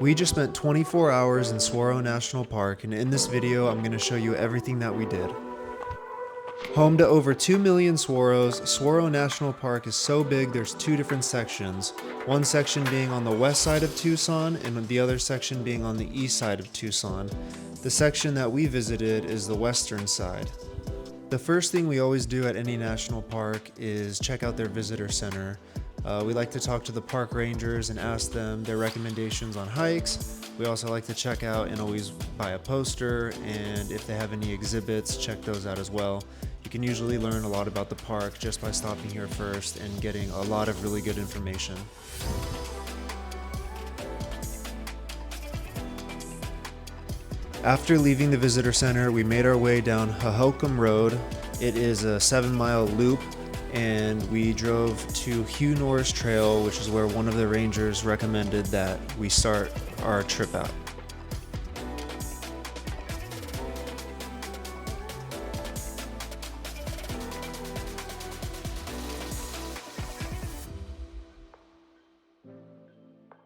We just spent 24 hours in Saguaro National Park, and in this video I'm going to show you everything that we did. Home to over 2 million saguaros, Saguaro National Park is so big there's two different sections, one section being on the west side of Tucson and the other section being on the east side of Tucson. The section that we visited is the western side. The first thing we always do at any national park is check out their visitor center. We like to talk to the park rangers and ask them their recommendations on hikes. We also like to check out and always buy a poster, and if they have any exhibits, check those out as well. You can usually learn a lot about the park just by stopping here first and getting a lot of really good information. After leaving the visitor center, we made our way down Hohokam Road. It is a 7-mile loop, and we drove to Hugh Norris Trail, which is where one of the rangers recommended that we start our trip out.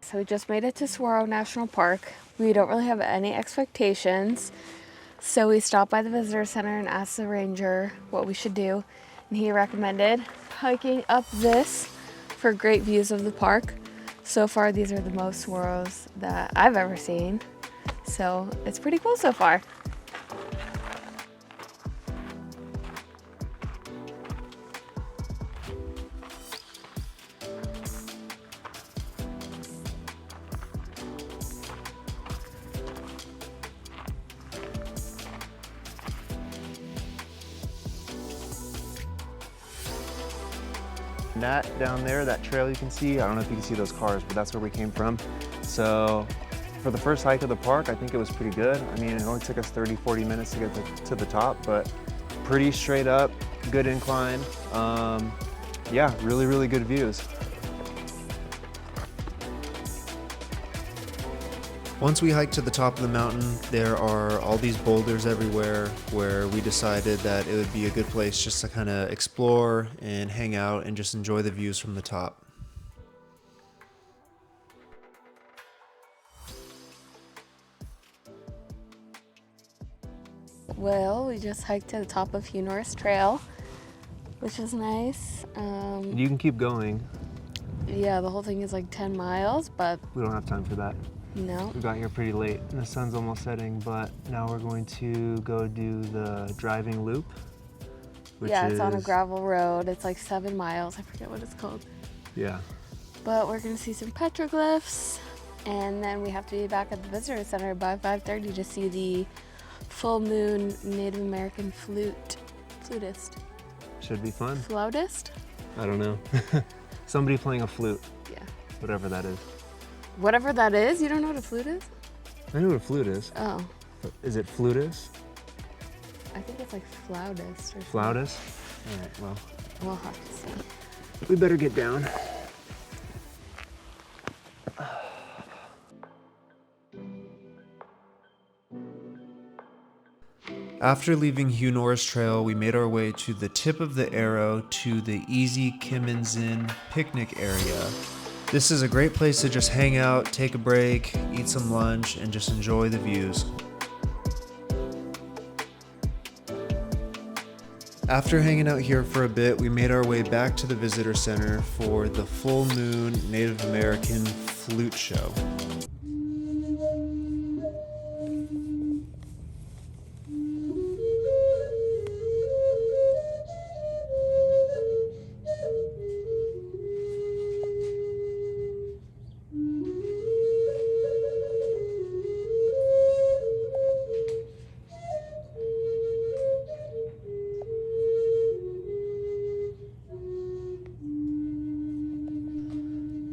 So we just made it to Saguaro National Park. We don't really have any expectations. So we stopped by the visitor center and asked the ranger what we should do. And he recommended hiking up this for great views of the park. So far, these are the most saguaros that I've ever seen. So it's pretty cool so far. That down there, that trail you can see, I don't know if you can see those cars, but that's where we came from. So for the first hike of the park, I think it was pretty good. I mean, it only took us 30-40 minutes to get to the top, but pretty straight up, good incline. Yeah, really good views. Once we hiked to the top of the mountain, there are all these boulders everywhere where we decided that it would be a good place just to kind of explore and hang out and just enjoy the views from the top. Well, we just hiked to the top of Hugh Norris Trail, which is nice. You can keep going. Yeah, the whole thing is like 10 miles, but We don't have time for that. no. We got here pretty late and the sun's almost setting, but now we're going to go do the driving loop. Yeah, it's on a gravel road. It's like 7 miles. I forget what it's called. Yeah. But we're gonna see some petroglyphs, and then we have to be back at the visitor center by 5:30 to see the full moon Native American flutist. Should be fun. Flautist? I don't know. Somebody playing a flute. Yeah. Whatever that is. Whatever that is? You don't know what a flute is? I know what a flute is. Oh. Is it flutist? I think it's like flautist or something. Flautist? All right, well, We'll have to see. we better get down. After leaving Hugh Norris Trail, we made our way to the tip of the arrow to the Easy Kiminzin picnic area. This is a great place to just hang out, take a break, eat some lunch, and just enjoy the views. After hanging out here for a bit, we made our way back to the visitor center for the full moon Native American flute show.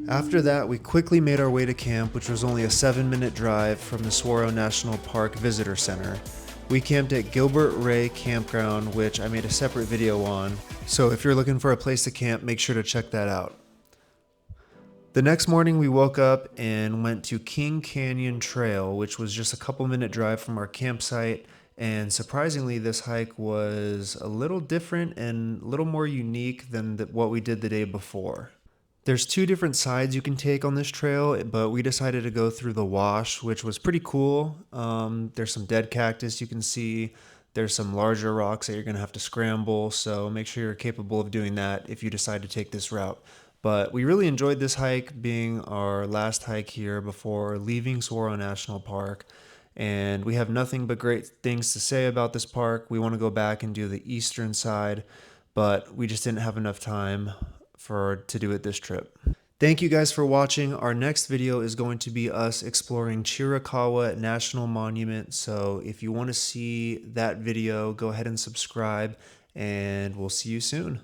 After that, we quickly made our way to camp, which was only a 7-minute drive from the Saguaro National Park Visitor Center. We camped at Gilbert Ray Campground, which I made a separate video on, so if you're looking for a place to camp, make sure to check that out. The next morning we woke up and went to King Canyon Trail, which was just a couple-minute drive from our campsite, and surprisingly this hike was a little different and a little more unique than what we did the day before. There's two different sides you can take on this trail, but we decided to go through the wash, which was pretty cool. There's some dead cactus you can see. There's some larger rocks that you're going to have to scramble, so make sure you're capable of doing that if you decide to take this route. But we really enjoyed this hike, being our last hike here before leaving Saguaro National Park. And we have nothing but great things to say about this park. We want to go back and do the eastern side, but we just didn't have enough time to do it this trip. Thank you guys for watching. Our next video is going to be us exploring Chiricahua National Monument. So if you want to see that video, go ahead and subscribe, and we'll see you soon.